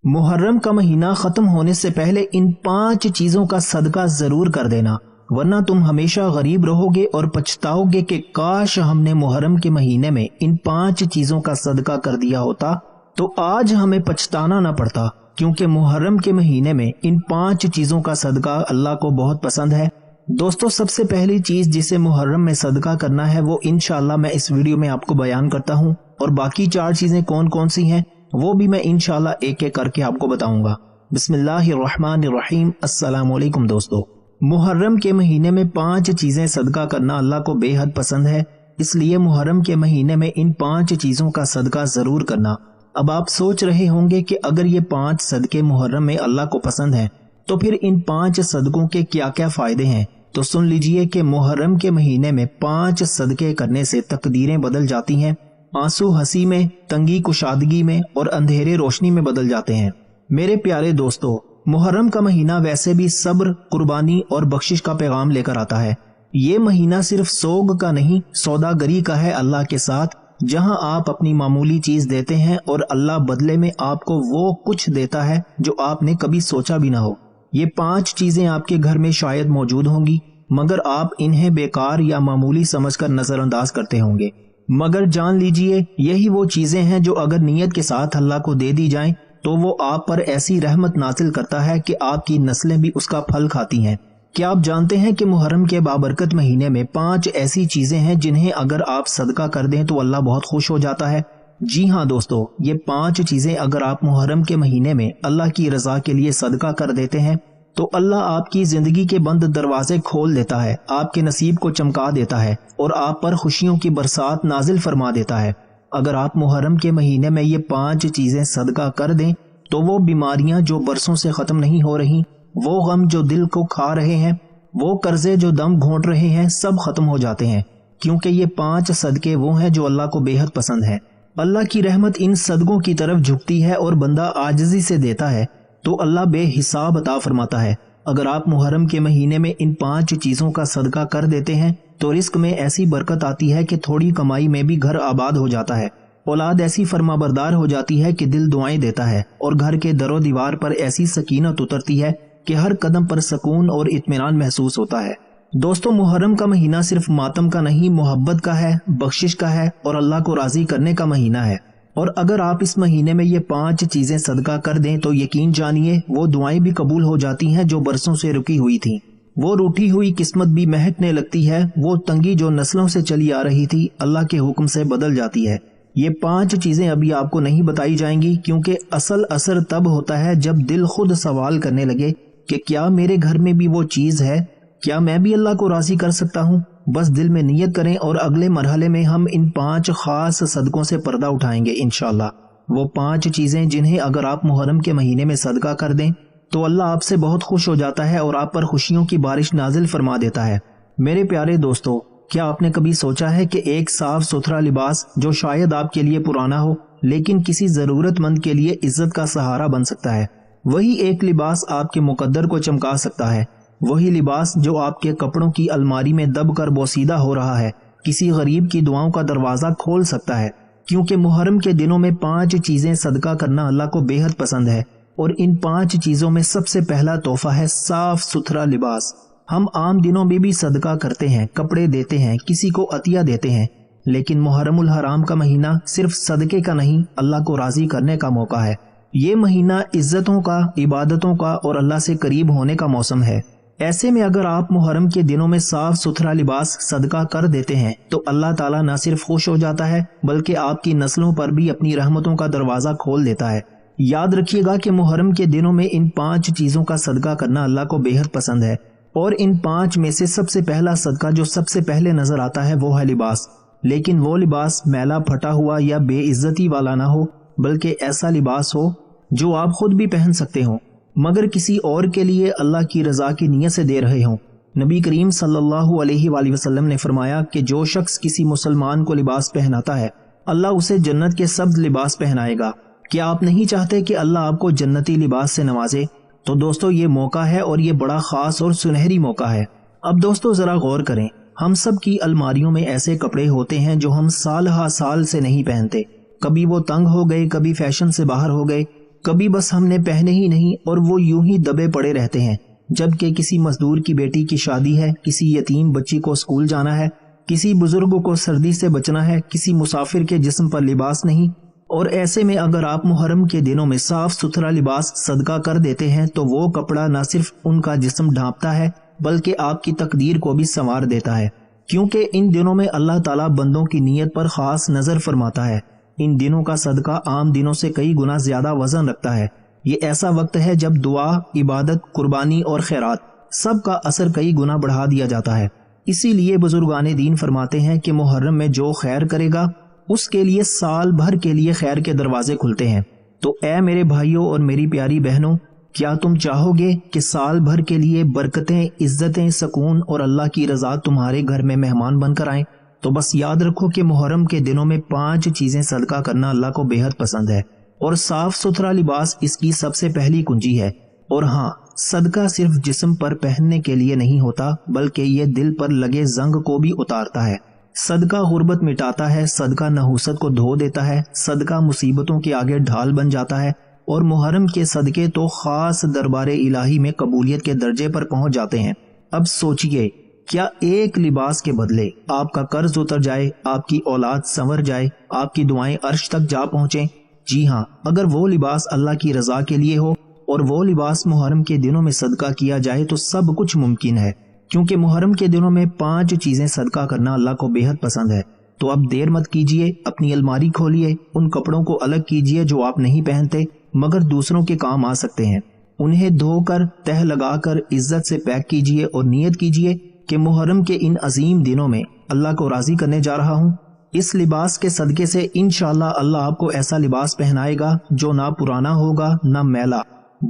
محرم کا مہینہ ختم ہونے سے پہلے ان 5 چیزوں کا صدقہ ضرور کر دینا، ورنہ تم ہمیشہ غریب رہو گے اور پچھتاؤ گے کہ کاش ہم نے محرم کے مہینے میں ان 5 چیزوں کا صدقہ کر دیا ہوتا تو آج ہمیں پچھتانا نہ پڑتا، کیونکہ محرم کے مہینے میں ان 5 چیزوں کا صدقہ اللہ کو بہت پسند ہے۔ دوستو، سب سے پہلی چیز جسے محرم میں صدقہ کرنا ہے وہ انشاءاللہ میں اس ویڈیو میں آپ کو بیان کرتا ہوں، اور باقی 4 چیزیں کون کون سی ہیں وہ بھی میں انشاءاللہ ایک ایک کر کے آپ کو بتاؤں گا۔ بسم اللہ الرحمن الرحیم۔ السلام علیکم دوستو، محرم کے مہینے میں 5 چیزیں صدقہ کرنا اللہ کو بے حد پسند ہے، اس لیے محرم کے مہینے میں ان 5 چیزوں کا صدقہ ضرور کرنا۔ اب آپ سوچ رہے ہوں گے کہ اگر یہ 5 صدقے محرم میں اللہ کو پسند ہیں تو پھر ان 5 صدقوں کے کیا کیا فائدے ہیں، تو سن لیجئے کہ محرم کے مہینے میں 5 صدقے کرنے سے تقدیریں بدل جاتی ہیں، آنسو ہنسی میں، تنگی کشادگی میں اور اندھیرے روشنی میں بدل جاتے ہیں۔ میرے پیارے دوستو، محرم کا مہینہ ویسے بھی صبر، قربانی اور بخشش کا پیغام لے کر آتا ہے۔ یہ مہینہ صرف سوگ کا نہیں، سوداگری کا ہے اللہ کے ساتھ، جہاں آپ اپنی معمولی چیز دیتے ہیں اور اللہ بدلے میں آپ کو وہ کچھ دیتا ہے جو آپ نے کبھی سوچا بھی نہ ہو۔ یہ 5 چیزیں آپ کے گھر میں شاید موجود ہوں گی، مگر آپ انہیں بیکار یا معمولی سمجھ کر نظر انداز کرتے ہوں گے، مگر جان لیجئے یہی وہ چیزیں ہیں جو اگر نیت کے ساتھ اللہ کو دے دی جائیں تو وہ آپ پر ایسی رحمت نازل کرتا ہے کہ آپ کی نسلیں بھی اس کا پھل کھاتی ہیں۔ کیا آپ جانتے ہیں کہ محرم کے بابرکت مہینے میں 5 ایسی چیزیں ہیں جنہیں اگر آپ صدقہ کر دیں تو اللہ بہت خوش ہو جاتا ہے؟ جی ہاں دوستو، یہ 5 چیزیں اگر آپ محرم کے مہینے میں اللہ کی رضا کے لیے صدقہ کر دیتے ہیں تو اللہ آپ کی زندگی کے بند دروازے کھول دیتا ہے، آپ کے نصیب کو چمکا دیتا ہے اور آپ پر خوشیوں کی برسات نازل فرما دیتا ہے۔ اگر آپ محرم کے مہینے میں یہ 5 چیزیں صدقہ کر دیں تو وہ بیماریاں جو برسوں سے ختم نہیں ہو رہی، وہ غم جو دل کو کھا رہے ہیں، وہ قرضے جو دم گھونٹ رہے ہیں، سب ختم ہو جاتے ہیں، کیونکہ یہ 5 صدقے وہ ہیں جو اللہ کو بے حد پسند ہیں۔ اللہ کی رحمت ان صدقوں کی طرف جھکتی ہے اور بندہ عاجزی سے دیتا ہے تو اللہ بے حساب عطا فرماتا ہے۔ اگر آپ محرم کے مہینے میں ان 5 چیزوں کا صدقہ کر دیتے ہیں تو رزق میں ایسی برکت آتی ہے کہ تھوڑی کمائی میں بھی گھر آباد ہو جاتا ہے، اولاد ایسی فرما بردار ہو جاتی ہے کہ دل دعائیں دیتا ہے، اور گھر کے در و دیوار پر ایسی سکینت اترتی ہے کہ ہر قدم پر سکون اور اطمینان محسوس ہوتا ہے۔ دوستو، محرم کا مہینہ صرف ماتم کا نہیں، محبت کا ہے، بخشش کا ہے اور اللہ کو راضی کرنے کا مہینہ ہے۔ اور اگر آپ اس مہینے میں یہ 5 چیزیں صدقہ کر دیں تو یقین جانیے وہ دعائیں بھی قبول ہو جاتی ہیں جو برسوں سے رکی ہوئی تھیں، وہ روٹھی ہوئی قسمت بھی مہکنے لگتی ہے، وہ تنگی جو نسلوں سے چلی آ رہی تھی اللہ کے حکم سے بدل جاتی ہے۔ یہ 5 چیزیں ابھی آپ کو نہیں بتائی جائیں گی، کیونکہ اصل اثر تب ہوتا ہے جب دل خود سوال کرنے لگے کہ کیا میرے گھر میں بھی وہ چیز ہے، کیا میں بھی اللہ کو راضی کر سکتا ہوں؟ بس دل میں نیت کریں اور اگلے مرحلے میں ہم ان 5 خاص صدقوں سے پردہ اٹھائیں گے انشاءاللہ۔ وہ 5 چیزیں جنہیں اگر آپ محرم کے مہینے میں صدقہ کر دیں تو اللہ آپ سے بہت خوش ہو جاتا ہے اور آپ پر خوشیوں کی بارش نازل فرما دیتا ہے۔ میرے پیارے دوستو، کیا آپ نے کبھی سوچا ہے کہ ایک صاف ستھرا لباس جو شاید آپ کے لیے پرانا ہو لیکن کسی ضرورت مند کے لیے عزت کا سہارا بن سکتا ہے؟ وہی ایک لباس آپ کے مقدر کو چمکا سکتا ہے، وہی لباس جو آپ کے کپڑوں کی الماری میں دب کر بوسیدہ ہو رہا ہے کسی غریب کی دعاؤں کا دروازہ کھول سکتا ہے، کیونکہ محرم کے دنوں میں 5 چیزیں صدقہ کرنا اللہ کو بے حد پسند ہے، اور ان 5 چیزوں میں سب سے پہلا تحفہ ہے صاف ستھرا لباس۔ ہم عام دنوں میں بھی صدقہ کرتے ہیں، کپڑے دیتے ہیں، کسی کو عطیہ دیتے ہیں، لیکن محرم الحرام کا مہینہ صرف صدقے کا نہیں، اللہ کو راضی کرنے کا موقع ہے۔ یہ مہینہ عزتوں کا، عبادتوں کا اور اللہ سے قریب ہونے کا موسم ہے۔ ایسے میں اگر آپ محرم کے دنوں میں صاف ستھرا لباس صدقہ کر دیتے ہیں تو اللہ تعالیٰ نہ صرف خوش ہو جاتا ہے بلکہ آپ کی نسلوں پر بھی اپنی رحمتوں کا دروازہ کھول دیتا ہے۔ یاد رکھیے گا کہ محرم کے دنوں میں ان 5 چیزوں کا صدقہ کرنا اللہ کو بے حد پسند ہے، اور ان 5 میں سے سب سے پہلا صدقہ جو سب سے پہلے نظر آتا ہے وہ ہے لباس، لیکن وہ لباس میلا پھٹا ہوا یا بے عزتی والا نہ ہو، بلکہ ایسا لباس ہو جو آپ خود بھی پہن سکتے ہوں مگر کسی اور کے لیے اللہ کی رضا کی نیت سے دے رہے ہوں۔ نبی کریم صلی اللہ علیہ وآلہ وسلم نے فرمایا کہ جو شخص کسی مسلمان کو لباس پہناتا ہے اللہ اسے جنت کے سبز لباس پہنائے گا۔ کیا آپ نہیں چاہتے کہ اللہ آپ کو جنتی لباس سے نوازے؟ تو دوستو، یہ موقع ہے اور یہ بڑا خاص اور سنہری موقع ہے۔ اب دوستو ذرا غور کریں، ہم سب کی الماریوں میں ایسے کپڑے ہوتے ہیں جو ہم سال ہا سال سے نہیں پہنتے، کبھی وہ تنگ ہو گئے، کبھی فیشن سے باہر ہو گئے، کبھی بس ہم نے پہنے ہی نہیں اور وہ یوں ہی دبے پڑے رہتے ہیں، جبکہ کسی مزدور کی بیٹی کی شادی ہے، کسی یتیم بچی کو اسکول جانا ہے، کسی بزرگ کو سردی سے بچنا ہے، کسی مسافر کے جسم پر لباس نہیں۔ اور ایسے میں اگر آپ محرم کے دنوں میں صاف ستھرا لباس صدقہ کر دیتے ہیں تو وہ کپڑا نہ صرف ان کا جسم ڈھانپتا ہے بلکہ آپ کی تقدیر کو بھی سنوار دیتا ہے، کیونکہ ان دنوں میں اللہ تعالیٰ بندوں کی نیت پر خاص نظر فرماتا ہے۔ ان دنوں کا صدقہ عام دنوں سے کئی گنا زیادہ وزن رکھتا ہے۔ یہ ایسا وقت ہے جب دعا، عبادت، قربانی اور خیرات سب کا اثر کئی گنا بڑھا دیا جاتا ہے۔ اسی لیے بزرگان دین فرماتے ہیں کہ محرم میں جو خیر کرے گا اس کے لیے سال بھر کے لیے خیر کے دروازے کھلتے ہیں۔ تو اے میرے بھائیوں اور میری پیاری بہنوں، کیا تم چاہو گے کہ سال بھر کے لیے برکتیں، عزتیں، سکون اور اللہ کی رضا تمہارے گھر میں مہمان بن کر آئیں؟ تو بس یاد رکھو کہ محرم کے دنوں میں 5 چیزیں صدقہ کرنا اللہ کو بے حد پسند ہے، اور صاف ستھرا لباس اس کی سب سے پہلی کنجی ہے۔ اور ہاں، صدقہ صرف جسم پر پہننے کے لیے نہیں ہوتا بلکہ یہ دل پر لگے زنگ کو بھی اتارتا ہے۔ صدقہ غربت مٹاتا ہے، صدقہ نحوست کو دھو دیتا ہے، صدقہ مصیبتوں کے آگے ڈھال بن جاتا ہے، اور محرم کے صدقے تو خاص دربار الہی میں قبولیت کے درجے پر پہنچ جاتے ہیں۔ اب سوچئے، کیا ایک لباس کے بدلے آپ کا قرض اتر جائے، آپ کی اولاد سنور جائے، آپ کی دعائیں عرش تک جا پہنچیں؟ جی ہاں، اگر وہ لباس اللہ کی رضا کے لیے ہو اور وہ لباس محرم کے دنوں میں صدقہ کیا جائے تو سب کچھ ممکن ہے، کیونکہ محرم کے دنوں میں 5 چیزیں صدقہ کرنا اللہ کو بے حد پسند ہے۔ تو اب دیر مت کیجئے، اپنی الماری کھولیے، ان کپڑوں کو الگ کیجئے جو آپ نہیں پہنتے مگر دوسروں کے کام آ سکتے ہیں، انہیں دھو کر تہ لگا کر عزت سے پیک کیجئے اور نیت کیجئے کہ محرم کے ان عظیم دنوں میں اللہ کو راضی کرنے جا رہا ہوں۔ اس لباس کے صدقے سے انشاءاللہ اللہ آپ کو ایسا لباس پہنائے گا جو نہ پرانا ہوگا نہ میلا،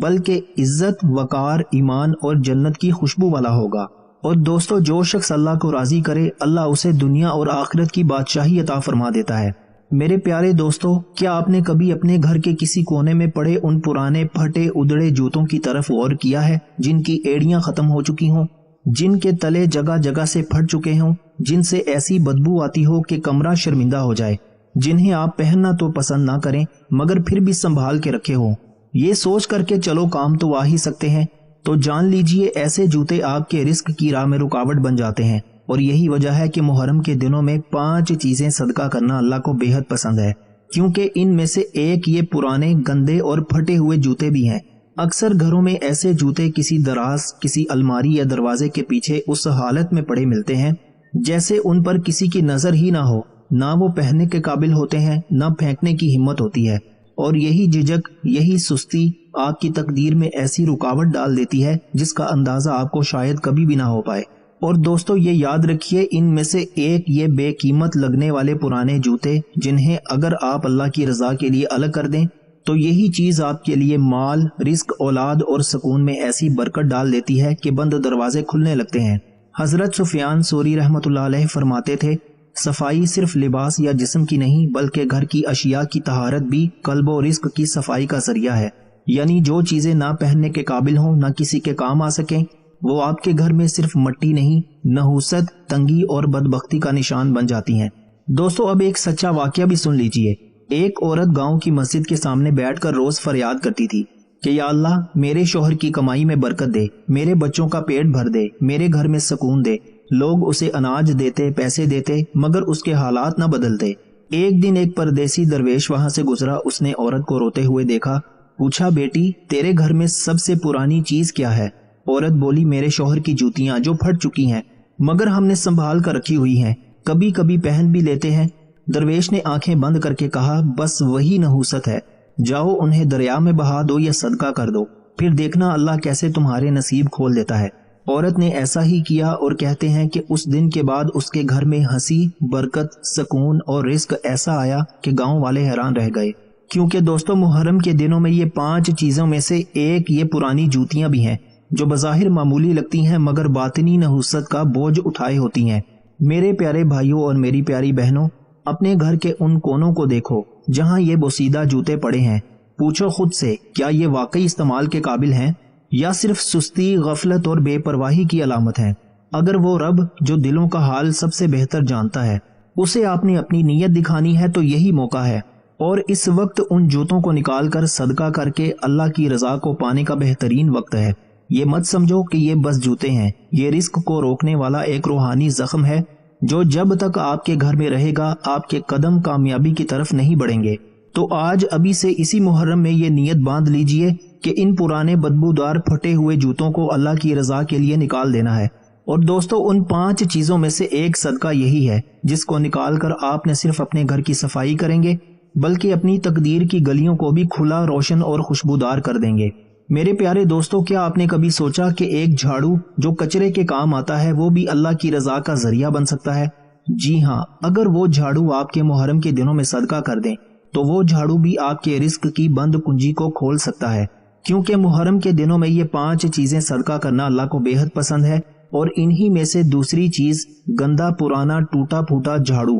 بلکہ عزت، وقار، ایمان اور جنت کی خوشبو والا ہوگا۔ اور دوستو، جو شخص اللہ کو راضی کرے اللہ اسے دنیا اور آخرت کی بادشاہی عطا فرما دیتا ہے۔ میرے پیارے دوستو، کیا آپ نے کبھی اپنے گھر کے کسی کونے میں پڑے ان پرانے پھٹے ادڑے جوتوں کی طرف غور کیا ہے جن کی ایڑیاں ختم ہو چکی ہوں، جن کے تلے جگہ جگہ سے پھٹ چکے ہوں، جن سے ایسی بدبو آتی ہو کہ کمرہ شرمندہ ہو جائے، جنہیں آپ پہننا تو پسند نہ کریں مگر پھر بھی سنبھال کے رکھے ہوں؟ یہ سوچ کر کے چلو کام تو آ ہی سکتے ہیں، تو جان لیجئے ایسے جوتے آپ کے رزق کی راہ میں رکاوٹ بن جاتے ہیں۔ اور یہی وجہ ہے کہ محرم کے دنوں میں 5 چیزیں صدقہ کرنا اللہ کو بے حد پسند ہے، کیونکہ ان میں سے ایک یہ پرانے، گندے اور پھٹے ہوئے جوتے بھی ہیں۔ اکثر گھروں میں ایسے جوتے کسی دراز، کسی الماری یا دروازے کے پیچھے اس حالت میں پڑے ملتے ہیں جیسے ان پر کسی کی نظر ہی نہ ہو، نہ وہ پہننے کے قابل ہوتے ہیں، نہ پھینکنے کی ہمت ہوتی ہے۔ اور یہی جھجک، یہی سستی آپ کی تقدیر میں ایسی رکاوٹ ڈال دیتی ہے جس کا اندازہ آپ کو شاید کبھی بھی نہ ہو پائے۔ اور دوستو، یہ یاد رکھیے، ان میں سے ایک یہ بے قیمت لگنے والے پرانے جوتے جنہیں اگر آپ اللہ کی رضا کے لیے الگ کر دیں تو یہی چیز آپ کے لیے مال، رزق، اولاد اور سکون میں ایسی برکت ڈال دیتی ہے کہ بند دروازے کھلنے لگتے ہیں۔ حضرت سفیان ثوری رحمۃ اللہ علیہ فرماتے تھے، صفائی صرف لباس یا جسم کی نہیں بلکہ گھر کی اشیاء کی طہارت بھی قلب و رزق کی صفائی کا ذریعہ ہے۔ یعنی جو چیزیں نہ پہننے کے قابل ہوں، نہ کسی کے کام آ سکیں، وہ آپ کے گھر میں صرف مٹی نہیں، نحوست، تنگی اور بدبختی کا نشان بن جاتی ہیں۔ دوستو، اب ایک سچا واقعہ بھی سن لیجئے۔ ایک عورت گاؤں کی مسجد کے سامنے بیٹھ کر روز فریاد کرتی تھی کہ یا اللہ، میرے شوہر کی کمائی میں برکت دے، میرے بچوں کا پیٹ بھر دے، میرے گھر میں سکون دے۔ لوگ اسے اناج دیتے، پیسے دیتے، مگر اس کے حالات نہ بدلتے۔ ایک دن ایک پردیسی درویش وہاں سے گزرا، اس نے عورت کو روتے ہوئے دیکھا، پوچھا، بیٹی تیرے گھر میں سب سے پرانی چیز کیا ہے؟ عورت بولی، میرے شوہر کی جوتیاں جو پھٹ چکی ہیں مگر ہم نے سنبھال کر رکھی ہوئی ہیں، کبھی کبھی پہن بھی لیتے ہیں۔ درویش نے آنکھیں بند کر کے کہا، بس وہی نحوست ہے، جاؤ انہیں دریا میں بہا دو یا صدقہ کر دو، پھر دیکھنا اللہ کیسے تمہارے نصیب کھول دیتا ہے۔ عورت نے ایسا ہی کیا، اور کہتے ہیں کہ اس دن کے بعد اس کے گھر میں ہنسی، برکت، سکون اور رزق ایسا آیا کہ گاؤں والے حیران رہ گئے۔ کیونکہ دوستو، محرم کے دنوں میں یہ 5 چیزوں میں سے ایک یہ پرانی جوتیاں بھی ہیں جو بظاہر معمولی لگتی ہیں مگر باطنی نحوست کا بوجھ اٹھائے ہوتی ہیں۔ میرے پیارے بھائیوں اور میری پیاری بہنوں، اپنے گھر کے ان کونوں کو دیکھو جہاں یہ بوسیدہ جوتے پڑے ہیں، پوچھو خود سے، کیا یہ واقعی استعمال کے قابل ہیں یا صرف سستی، غفلت اور بے پرواہی کی علامت ہیں؟ اگر وہ رب جو دلوں کا حال سب سے بہتر جانتا ہے، اسے آپ نے اپنی نیت دکھانی ہے تو یہی موقع ہے۔ اور اس وقت ان جوتوں کو نکال کر صدقہ کر کے اللہ کی رضا کو پانے کا بہترین وقت ہے۔ یہ مت سمجھو کہ یہ بس جوتے ہیں، یہ رزق کو روکنے والا ایک روحانی زخم ہے جو جب تک آپ کے گھر میں رہے گا آپ کے قدم کامیابی کی طرف نہیں بڑھیں گے۔ تو آج ابھی سے اسی محرم میں یہ نیت باندھ لیجئے کہ ان پرانے بدبودار پھٹے ہوئے جوتوں کو اللہ کی رضا کے لیے نکال دینا ہے۔ اور دوستو، ان 5 چیزوں میں سے ایک صدقہ یہی ہے جس کو نکال کر آپ نہ صرف اپنے گھر کی صفائی کریں گے بلکہ اپنی تقدیر کی گلیوں کو بھی کھلا، روشن اور خوشبودار کر دیں گے۔ میرے پیارے دوستو، کیا آپ نے کبھی سوچا کہ ایک جھاڑو جو کچرے کے کام آتا ہے وہ بھی اللہ کی رضا کا ذریعہ بن سکتا ہے؟ جی ہاں، اگر وہ جھاڑو آپ کے محرم کے دنوں میں صدقہ کر دیں تو وہ جھاڑو بھی آپ کے رزق کی بند کنجی کو کھول سکتا ہے، کیونکہ محرم کے دنوں میں یہ 5 چیزیں صدقہ کرنا اللہ کو بے حد پسند ہے، اور انہی میں سے دوسری چیز گندا پرانا ٹوٹا پھوٹا جھاڑو۔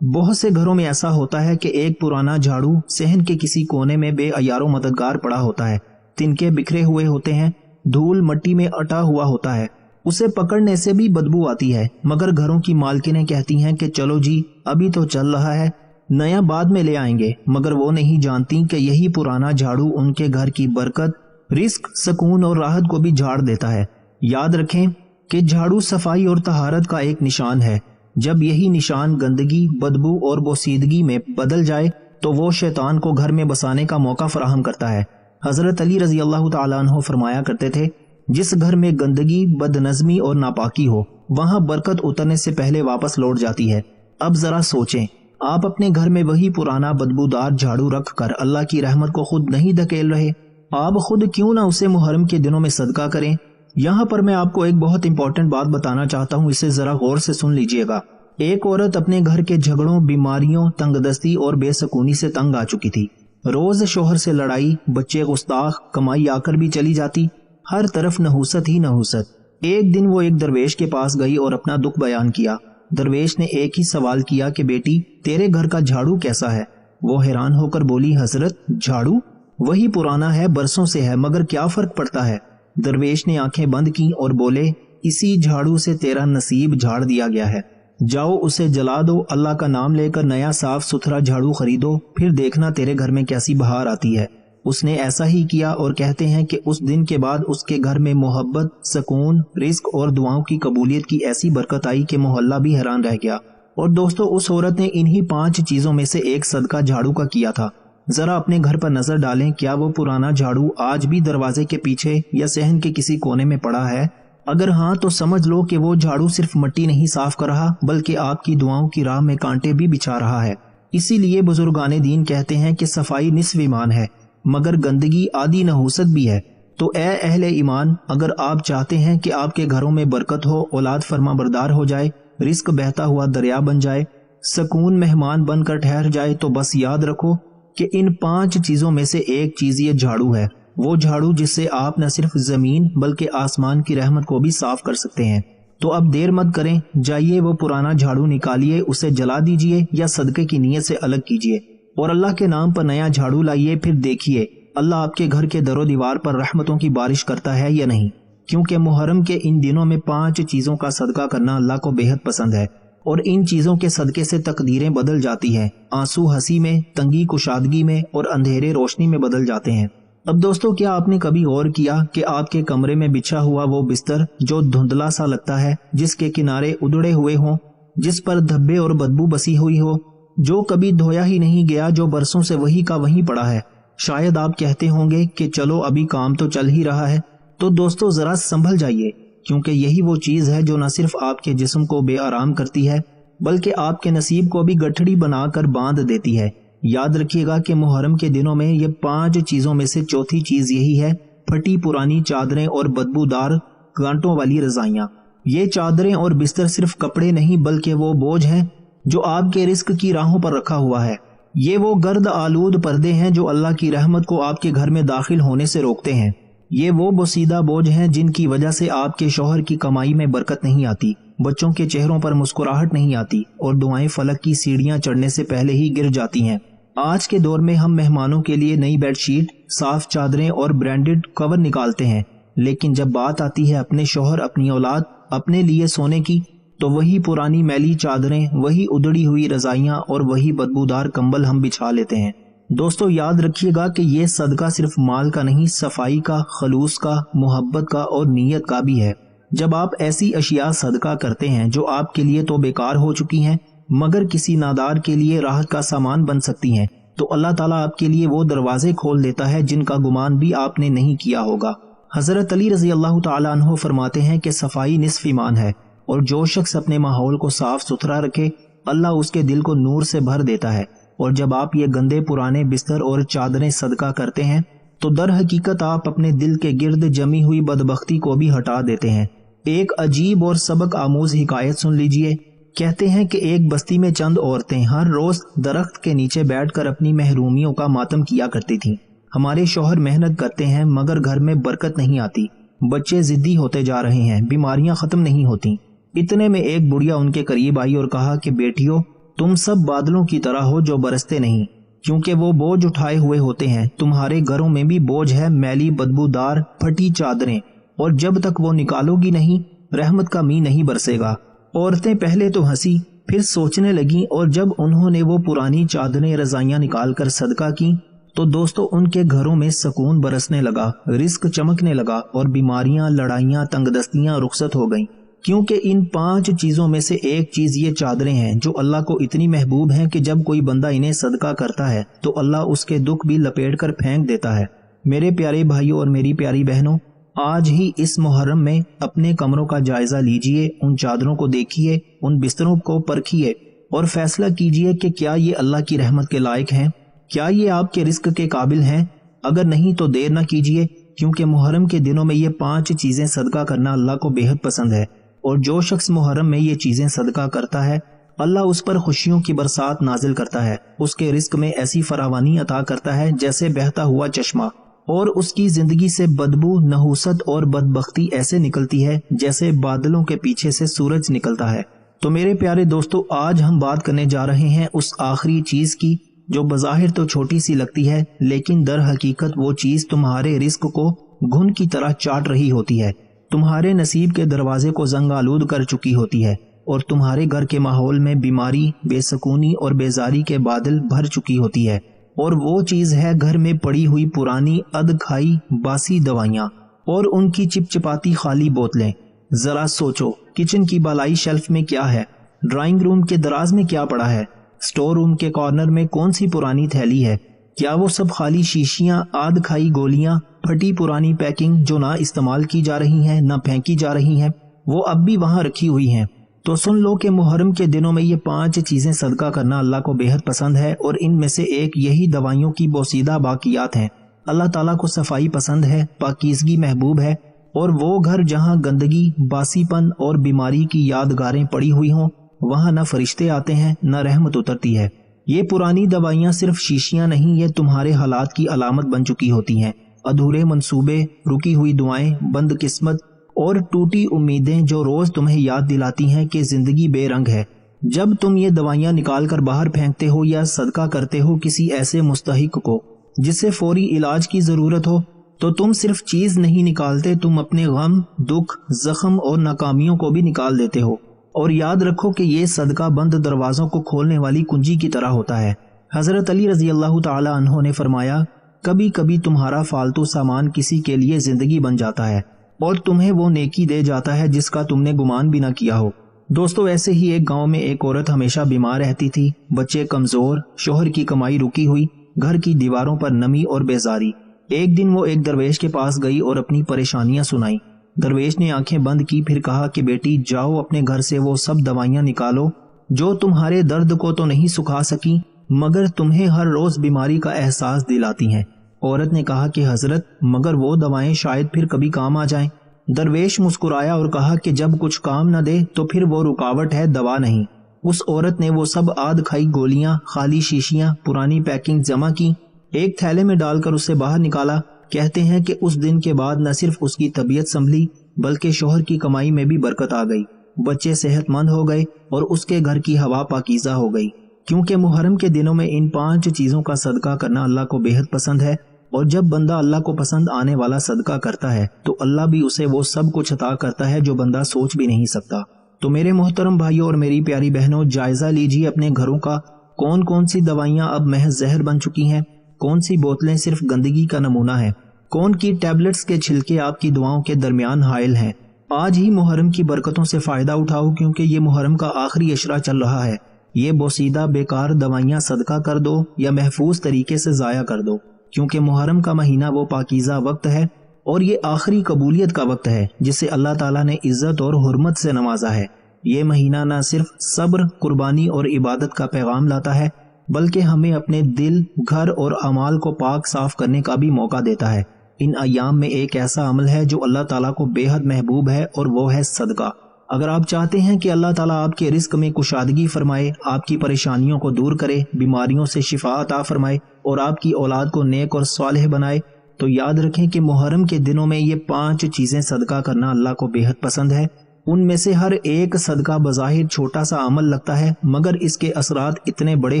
بہت سے گھروں میں ایسا ہوتا ہے کہ ایک پرانا جھاڑو صحن کے کسی کونے میں بے عیار و مددگار پڑا ہوتا ہے، تنکے بکھرے ہوئے ہوتے ہیں، دھول مٹی میں اٹا ہوا ہوتا ہے، اسے پکڑنے سے بھی بدبو آتی ہے، مگر گھروں کی مالکنیں کہتی ہیں کہ چلو جی ابھی تو چل رہا ہے، نیا بعد میں لے آئیں گے، مگر وہ نہیں جانتی کہ یہی پرانا جھاڑو ان کے گھر کی برکت، رزق، سکون اور راحت کو بھی جھاڑ دیتا ہے۔ یاد رکھیں کہ جھاڑو صفائی اور طہارت کا ایک نشان ہے، جب یہی نشان گندگی، بدبو اور بوسیدگی میں بدل جائے تو وہ شیطان کو گھر میں بسانے کا موقع فراہم کرتا ہے۔ حضرت علی رضی اللہ تعالیٰ عنہ فرمایا کرتے تھے، جس گھر میں گندگی، بد نظمی اور ناپاکی ہو وہاں برکت اترنے سے پہلے واپس لوٹ جاتی ہے۔ اب ذرا سوچیں، آپ اپنے گھر میں وہی پرانا بدبودار جھاڑو رکھ کر اللہ کی رحمت کو خود نہیں دھکیل رہے؟ آپ خود کیوں نہ اسے محرم کے دنوں میں صدقہ کریں؟ یہاں پر میں آپ کو ایک بہت امپورٹنٹ بات بتانا چاہتا ہوں، اسے ذرا غور سے سن لیجئے گا۔ ایک عورت اپنے گھر کے جھگڑوں، بیماریوں، تنگ دستی اور بے سکونی سے تنگ آ چکی تھی۔ روز شوہر سے لڑائی، بچے گستاخ، کمائی آ کر بھی چلی جاتی، ہر طرف نحوست ہی نحوست۔ ایک دن وہ ایک درویش کے پاس گئی اور اپنا دکھ بیان کیا۔ درویش نے ایک ہی سوال کیا کہ بیٹی تیرے گھر کا جھاڑو کیسا ہے؟ وہ حیران ہو کر بولی، حضرت جھاڑو وہی پرانا ہے، برسوں سے ہے، مگر کیا فرق پڑتا ہے؟ درویش نے آنکھیں بند کیں اور بولے، اسی جھاڑو سے تیرا نصیب جھاڑ دیا گیا ہے، جاؤ اسے جلا دو، اللہ کا نام لے کر نیا صاف ستھرا جھاڑو خریدو، پھر دیکھنا تیرے گھر میں کیسی بہار آتی ہے۔ اس نے ایسا ہی کیا اور کہتے ہیں کہ اس دن کے بعد اس کے گھر میں محبت، سکون، رزق اور دعاؤں کی قبولیت کی ایسی برکت آئی کہ محلہ بھی حیران رہ گیا۔ اور دوستو، اس عورت نے انہی 5 چیزوں میں سے ایک صدقہ جھاڑو کا کیا تھا۔ ذرا اپنے گھر پر نظر ڈالیں، کیا وہ پرانا جھاڑو آج بھی دروازے کے پیچھے یا صحن کے کسی کونے میں پڑا ہے؟ اگر ہاں تو سمجھ لو کہ وہ جھاڑو صرف مٹی نہیں صاف کر رہا بلکہ آپ کی دعاؤں کی راہ میں کانٹے بھی بچھا رہا ہے۔ اسی لیے بزرگان دین کہتے ہیں کہ صفائی نصف ایمان ہے، مگر گندگی آدھی نحوست بھی ہے۔ تو اے اہل ایمان، اگر آپ چاہتے ہیں کہ آپ کے گھروں میں برکت ہو، اولاد فرما بردار ہو جائے، رزق بہتا ہوا دریا بن جائے، سکون مہمان بن کر ٹھہر جائے، تو بس یاد رکھو کہ ان 5 چیزوں میں سے ایک چیز یہ جھاڑو ہے، وہ جھاڑو جس سے آپ نہ صرف زمین بلکہ آسمان کی رحمت کو بھی صاف کر سکتے ہیں۔ تو اب دیر مت کریں، جائیے وہ پرانا جھاڑو نکالیے، اسے جلا دیجئے یا صدقے کی نیت سے الگ کیجئے اور اللہ کے نام پر نیا جھاڑو لائیے، پھر دیکھیے اللہ آپ کے گھر کے در و دیوار پر رحمتوں کی بارش کرتا ہے یا نہیں، کیونکہ محرم کے ان دنوں میں 5 چیزوں کا صدقہ کرنا اللہ کو بے حد پسند ہے، اور ان چیزوں کے صدقے سے تقدیریں بدل جاتی ہیں، آنسو ہنسی میں، تنگی کشادگی میں اور اندھیرے روشنی میں بدل جاتے ہیں۔ اب دوستو، کیا آپ نے کبھی غور کیا کہ آپ کے کمرے میں بچھا ہوا وہ بستر جو دھندلا سا لگتا ہے، جس کے کنارے ادڑے ہوئے ہوں، جس پر دھبے اور بدبو بسی ہوئی ہو، جو کبھی دھویا ہی نہیں گیا، جو برسوں سے وہی کا وہیں پڑا ہے؟ شاید آپ کہتے ہوں گے کہ چلو ابھی کام تو چل ہی رہا ہے۔ تو دوستو ذرا سنبھل جائیے، کیونکہ یہی وہ چیز ہے جو نہ صرف آپ کے جسم کو بے آرام کرتی ہے بلکہ آپ کے نصیب کو بھی گٹھڑی بنا کر باندھ دیتی ہے۔ یاد رکھیے گا کہ محرم کے دنوں میں یہ 5 چیزوں میں سے چوتھی چیز یہی ہے، پھٹی پرانی چادریں اور بدبودار گانٹوں والی رضائیاں۔ یہ چادریں اور بستر صرف کپڑے نہیں بلکہ وہ بوجھ ہیں جو آپ کے رزق کی راہوں پر رکھا ہوا ہے۔ یہ وہ گرد آلود پردے ہیں جو اللہ کی رحمت کو آپ کے گھر میں داخل ہونے سے روکتے ہیں۔ یہ وہ بوسیدہ بوجھ ہیں جن کی وجہ سے آپ کے شوہر کی کمائی میں برکت نہیں آتی، بچوں کے چہروں پر مسکراہٹ نہیں آتی اور دعائیں فلک کی سیڑھیاں چڑھنے سے پہلے ہی گر جاتی ہیں۔ آج کے دور میں ہم مہمانوں کے لیے نئی بیڈ شیٹ، صاف چادریں اور برانڈڈ کور نکالتے ہیں، لیکن جب بات آتی ہے اپنے شوہر، اپنی اولاد، اپنے لیے سونے کی، تو وہی پرانی میلی چادریں، وہی ادڑی ہوئی رضائیاں اور وہی بدبودار کمبل ہم بچھا لیتے ہیں۔ دوستو یاد رکھیے گا کہ یہ صدقہ صرف مال کا نہیں، صفائی کا، خلوص کا، محبت کا اور نیت کا بھی ہے۔ جب آپ ایسی اشیاء صدقہ کرتے ہیں جو آپ کے لیے تو بیکار ہو چکی ہیں مگر کسی نادار کے لیے راحت کا سامان بن سکتی ہیں، تو اللہ تعالیٰ آپ کے لیے وہ دروازے کھول دیتا ہے جن کا گمان بھی آپ نے نہیں کیا ہوگا۔ حضرت علی رضی اللہ تعالیٰ عنہ فرماتے ہیں کہ صفائی نصف ایمان ہے، اور جو شخص اپنے ماحول کو صاف ستھرا رکھے اللہ اس کے دل کو نور سے بھر دیتا ہے۔ اور جب آپ یہ گندے پرانے بستر اور چادریں صدقہ کرتے ہیں تو در حقیقت آپ اپنے دل کے گرد جمی ہوئی بدبختی کو بھی ہٹا دیتے ہیں۔ ایک عجیب اور سبق آموز حکایت سن لیجئے۔ کہتے ہیں کہ ایک بستی میں چند عورتیں ہر روز درخت کے نیچے بیٹھ کر اپنی محرومیوں کا ماتم کیا کرتی تھیں۔ ہمارے شوہر محنت کرتے ہیں مگر گھر میں برکت نہیں آتی، بچے ضدی ہوتے جا رہے ہیں، بیماریاں ختم نہیں ہوتی۔ اتنے میں ایک بڑھیا ان کے قریب آئی اور کہا کہ بیٹیوں، تم سب بادلوں کی طرح ہو جو برستے نہیں، کیونکہ وہ بوجھ اٹھائے ہوئے ہوتے ہیں۔ تمہارے گھروں میں بھی بوجھ ہے، میلی بدبودار پھٹی چادریں، اور جب تک وہ نکالو گی نہیں رحمت کا می نہیں برسے گا۔ عورتیں پہلے تو ہنسی، پھر سوچنے لگیں، اور جب انہوں نے وہ پرانی چادریں رضائیاں نکال کر صدقہ کی تو دوستو ان کے گھروں میں سکون برسنے لگا، رزق چمکنے لگا، اور بیماریاں، لڑائیاں، تنگ دستیاں رخصت ہو گئیں۔ کیونکہ ان 5 چیزوں میں سے ایک چیز یہ چادریں ہیں جو اللہ کو اتنی محبوب ہیں کہ جب کوئی بندہ انہیں صدقہ کرتا ہے تو اللہ اس کے دکھ بھی لپیٹ کر پھینک دیتا ہے۔ میرے پیارے بھائیوں اور میری پیاری بہنوں، آج ہی اس محرم میں اپنے کمروں کا جائزہ لیجئے، ان چادروں کو دیکھیے، ان بستروں کو پرکھیے اور فیصلہ کیجئے کہ کیا یہ اللہ کی رحمت کے لائق ہیں، کیا یہ آپ کے رزق کے قابل ہیں۔ اگر نہیں تو دیر نہ کیجئے، کیونکہ محرم کے دنوں میں یہ 5 چیزیں صدقہ کرنا اللہ کو بے حد پسند ہے، اور جو شخص محرم میں یہ چیزیں صدقہ کرتا ہے اللہ اس پر خوشیوں کی برسات نازل کرتا ہے، اس کے رزق میں ایسی فراوانی عطا کرتا ہے جیسے بہتا ہوا چشمہ، اور اس کی زندگی سے بدبو، نحوست اور بدبختی ایسے نکلتی ہے جیسے بادلوں کے پیچھے سے سورج نکلتا ہے۔ تو میرے پیارے دوستو، آج ہم بات کرنے جا رہے ہیں اس آخری چیز کی جو بظاہر تو چھوٹی سی لگتی ہے لیکن در حقیقت وہ چیز تمہارے رزق کو گھن کی طرح چاٹ رہی ہوتی ہے، تمہارے نصیب کے دروازے کو زنگ آلود کر چکی ہوتی ہے، اور تمہارے گھر کے ماحول میں بیماری، بے سکونی اور بیزاری کے بادل بھر چکی ہوتی ہے، اور وہ چیز ہے گھر میں پڑی ہوئی پرانی اد کھائی باسی دوائیاں اور ان کی چپچپاتی خالی بوتلیں۔ ذرا سوچو، کچن کی بالائی شیلف میں کیا ہے، ڈرائنگ روم کے دراز میں کیا پڑا ہے، سٹور روم کے کارنر میں کون سی پرانی تھیلی ہے؟ کیا وہ سب خالی شیشیاں، آدھ کھائی گولیاں، پھٹی پرانی پیکنگ جو نہ استعمال کی جا رہی ہیں نہ پھینکی جا رہی ہیں، وہ اب بھی وہاں رکھی ہوئی ہیں؟ تو سن لو کہ محرم کے دنوں میں یہ 5 چیزیں صدقہ کرنا اللہ کو بے حد پسند ہے، اور ان میں سے ایک یہی دوائیوں کی بوسیدہ باقیات ہیں۔ اللہ تعالیٰ کو صفائی پسند ہے، پاکیزگی محبوب ہے، اور وہ گھر جہاں گندگی، باسی پن اور بیماری کی یادگاریں پڑی ہوئی ہوں وہاں نہ فرشتے آتے ہیں نہ رحمت اترتی ہے۔ یہ پرانی دوائیاں صرف شیشیاں نہیں، یہ تمہارے حالات کی علامت بن چکی ہوتی ہیں، ادھورے منصوبے، رکی ہوئی دعائیں، بند قسمت اور ٹوٹی امیدیں جو روز تمہیں یاد دلاتی ہیں کہ زندگی بے رنگ ہے۔ جب تم یہ دوائیاں نکال کر باہر پھینکتے ہو یا صدقہ کرتے ہو کسی ایسے مستحق کو جسے فوری علاج کی ضرورت ہو، تو تم صرف چیز نہیں نکالتے، تم اپنے غم، دکھ، زخم اور ناکامیوں کو بھی نکال دیتے ہو۔ اور یاد رکھو کہ یہ صدقہ بند دروازوں کو کھولنے والی کنجی کی طرح ہوتا ہے۔ حضرت علی رضی اللہ تعالی عنہ نے فرمایا، کبھی کبھی تمہارا فالتو سامان کسی کے لیے زندگی بن جاتا ہے اور تمہیں وہ نیکی دے جاتا ہے جس کا تم نے گمان بھی نہ کیا ہو۔ دوستو، ایسے ہی ایک گاؤں میں ایک عورت ہمیشہ بیمار رہتی تھی، بچے کمزور، شوہر کی کمائی رکی ہوئی، گھر کی دیواروں پر نمی اور بیزاری۔ ایک دن وہ ایک درویش کے پاس گئی اور اپنی پریشانیاں سنائیں۔ درویش نے آنکھیں بند کی، پھر کہا کہ بیٹی جاؤ اپنے گھر سے وہ سب دوائیاں نکالو جو تمہارے درد کو تو نہیں سکھا سکی مگر تمہیں ہر روز بیماری کا احساس دلاتی ہیں۔ عورت نے کہا کہ حضرت مگر وہ دوائیں شاید پھر کبھی کام آ جائیں۔ درویش مسکرایا اور کہا کہ جب کچھ کام نہ دے تو پھر وہ رکاوٹ ہے، دوا نہیں۔ اس عورت نے وہ سب آدھ کھائی گولیاں، خالی شیشیاں، پرانی پیکنگ جمع کی، ایک تھیلے میں ڈال کر اسے باہر نکالا۔ کہتے ہیں کہ اس دن کے بعد نہ صرف اس کی طبیعت سنبھلی بلکہ شوہر کی کمائی میں بھی برکت آ گئی، بچے صحت مند ہو گئے اور اس کے گھر کی ہوا پاکیزہ ہو گئی۔ کیونکہ محرم کے دنوں میں ان 5 چیزوں کا صدقہ کرنا اللہ کو بے حد پسند ہے، اور جب بندہ اللہ کو پسند آنے والا صدقہ کرتا ہے تو اللہ بھی اسے وہ سب کچھ عطا کرتا ہے جو بندہ سوچ بھی نہیں سکتا۔ تو میرے محترم بھائیوں اور میری پیاری بہنوں، جائزہ لیجیے اپنے گھروں کا، کون کون سی دوائیاں اب محض زہر بن چکی ہیں کون سی بوتلیں صرف گندگی کا نمونہ ہیں، کون کی ٹیبلٹس کے چھلکے آپ کی دعاؤں کے درمیان حائل ہیں۔ آج ہی محرم کی برکتوں سے فائدہ اٹھاؤ، کیونکہ یہ محرم کا آخری عشرہ چل رہا ہے۔ یہ بوسیدہ بیکار دوائیاں صدقہ کر دو یا محفوظ طریقے سے ضائع کر دو، کیونکہ محرم کا مہینہ وہ پاکیزہ وقت ہے اور یہ آخری قبولیت کا وقت ہے جسے اللہ تعالیٰ نے عزت اور حرمت سے نوازا ہے۔ یہ مہینہ نہ صرف صبر، قربانی اور عبادت کا پیغام لاتا ہے، بلکہ ہمیں اپنے دل، گھر اور اعمال کو پاک صاف کرنے کا بھی موقع دیتا ہے۔ ان ایام میں ایک ایسا عمل ہے جو اللہ تعالیٰ کو بے حد محبوب ہے، اور وہ ہے صدقہ۔ اگر آپ چاہتے ہیں کہ اللہ تعالیٰ آپ کے رزق میں کشادگی فرمائے، آپ کی پریشانیوں کو دور کرے، بیماریوں سے شفا عطا فرمائے اور آپ کی اولاد کو نیک اور صالح بنائے، تو یاد رکھیں کہ محرم کے دنوں میں یہ 5 چیزیں صدقہ کرنا اللہ کو بے حد پسند ہے۔ ان میں سے ہر ایک صدقہ بظاہر چھوٹا سا عمل لگتا ہے، مگر اس کے اثرات اتنے بڑے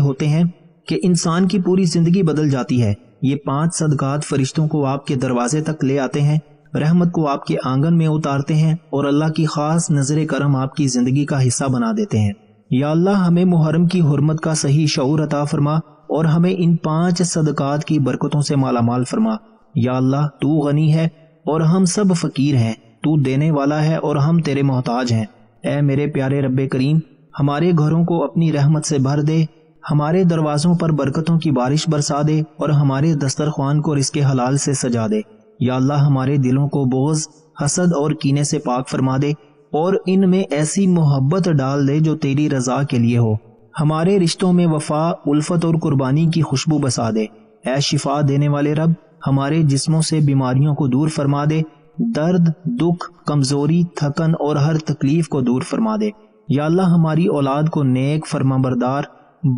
ہوتے ہیں کہ انسان کی پوری زندگی بدل جاتی ہے۔ یہ 5 صدقات فرشتوں کو آپ کے دروازے تک لے آتے ہیں، رحمت کو آپ کے آنگن میں اتارتے ہیں اور اللہ کی خاص نظر کرم آپ کی زندگی کا حصہ بنا دیتے ہیں۔ یا اللہ ہمیں محرم کی حرمت کا صحیح شعور عطا فرما اور ہمیں ان 5 صدقات کی برکتوں سے مالا مال فرما۔ یا اللہ تو غنی ہے اور ہم سب فقیر ہیں، تو دینے والا ہے اور ہم تیرے محتاج ہیں۔ اے میرے پیارے رب کریم، ہمارے گھروں کو اپنی رحمت سے بھر دے، ہمارے دروازوں پر برکتوں کی بارش برسا دے اور ہمارے دسترخوان کو رزق حلال سے سجا دے۔ یا اللہ ہمارے دلوں کو بغض، حسد اور کینے سے پاک فرما دے اور ان میں ایسی محبت ڈال دے جو تیری رضا کے لیے ہو۔ ہمارے رشتوں میں وفا، الفت اور قربانی کی خوشبو بسا دے۔ اے شفا دینے والے رب، ہمارے جسموں سے بیماریوں کو دور فرما دے، درد، دکھ، کمزوری، تھکن اور ہر تکلیف کو دور فرما دے۔ یا اللہ ہماری اولاد کو نیک، فرمانبردار،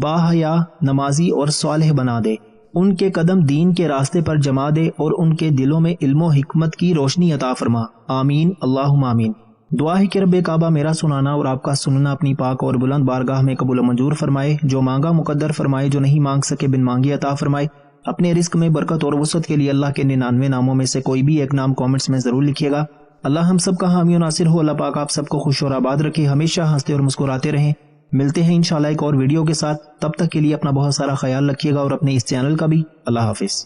باحیا، نمازی اور صالح بنا دے، ان کے قدم دین کے راستے پر جما دے اور ان کے دلوں میں علم و حکمت کی روشنی عطا فرما۔ آمین، اللہم آمین۔ دعا ہے کہ رب کعبہ میرا سنانا اور آپ کا سننا اپنی پاک اور بلند بارگاہ میں قبول و منظور فرمائے، جو مانگا مقدر فرمائے، جو نہیں مانگ سکے بن مانگے عطا فرمائے۔ اپنے رزق میں برکت اور وسعت کے لیے اللہ کے 99 ناموں میں سے کوئی بھی ایک نام کامنٹس میں ضرور لکھیے گا۔ اللہ ہم سب کا حامی و ناصر ہو۔ اللہ پاک آپ سب کو خوش اور آباد رکھے، ہمیشہ ہنستے اور مسکراتے رہیں۔ ملتے ہیں انشاءاللہ ایک اور ویڈیو کے ساتھ، تب تک کے لیے اپنا بہت سارا خیال رکھیے گا اور اپنے اس چینل کا بھی۔ اللہ حافظ۔